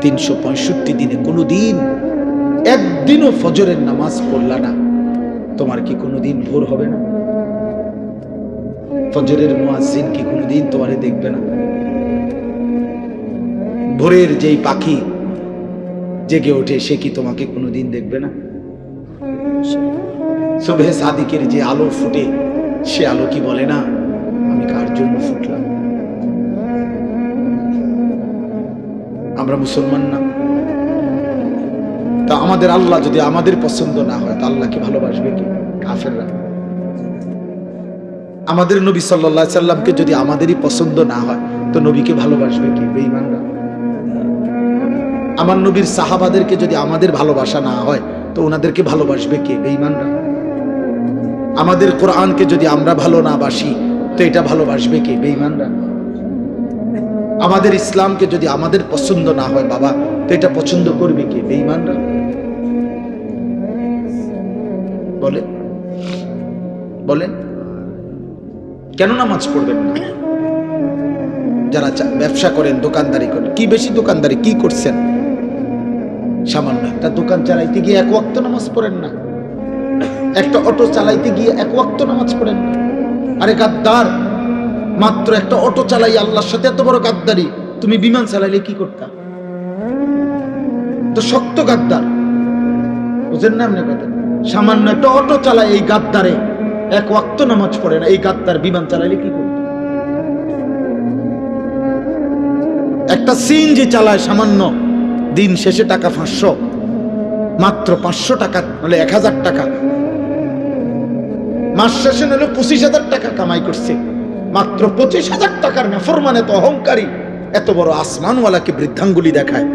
365 দিনে কোনোদিন একদিনও ফজরের নামাজ পড়লা না, তোমার কি কোনোদিন ভোর হবে না? ফজরের মুয়াজ্জিন কি কোনোদিন তোমারে দেখবে না? ভোরের যেই পাখি জেগে ওঠে সে কি তোমাকে কোনোদিন দেখবে না? সুবহে সাদিকের যে আলো ফুটে সে আলো কি বলে না আমি কার জন্য ফুটলাম? আমরা মুসলমান না? তা আমাদের আল্লাহ যদি আমাদের পছন্দ না হয় তা আল্লাহকে ভালোবাসবে কি? কাফেররা। আমাদের নবী সাল্লাল্লাহু আলাইহি সাল্লামকে যদি আমাদেরই পছন্দ না হয় তো নবীকে ভালোবাসবে কি? বেঈমানরা। আমার নবীর সাহাবাদেরকে যদি আমাদের ভালোবাসা না হয় তো ওনাদেরকে ভালোবাসবে কে? বেঈমানরা। আমাদের কোরআনকে যদি আমরা ভালো না বাসি তো এটা ভালোবাসবে কে? বেঈমানরা। আমাদের ইসলামকে যদি আমাদের পছন্দ না হয় বাবা তো এটা পছন্দ করবে কে? বেঈমানরা। বলে বলেন কেন নামাজ পড়বেন না? যারা ব্যবসা করেন, দোকানদারি করেন, কি বেশি দোকানদারি কি করছেন? সামান্য একটা দোকান চালাইতে গিয়ে এক ওয়াক্ত নামাজ পড়েন না, একটা অটো চালাইতে গিয়ে এক ওয়াক্ত নামাজ পড়েন না। আরে গাদ্দার, মাত্র একটা অটো চালাই আল্লাহর সাথে এত বড় গাদ্দারি, তুমি বিমান চালাইলে কি করতা? তো শক্ত গাদ্দার, বুঝেন না আপনি কথা? সামান্য একটা অটো চালাই এই গাদ্দারে এক ওয়াক্ত নামাজ পড়ে না, এই গাদ্দার বিমান চালাইলে কি করত? একটা সিএনজি চালায় সামান্য, দিন শেষে টাকা 500, মাত্র 500 টাকা মানে 1000 টাকা, মাস শেষে হলো 25,000 টাকা কামাই করছে, মাত্র 25,000 টাকার নাফরমান এত অহংকারী, এত বড় আসমানওয়ালাকে বৃদ্ধাঙ্গুলি দেখায়।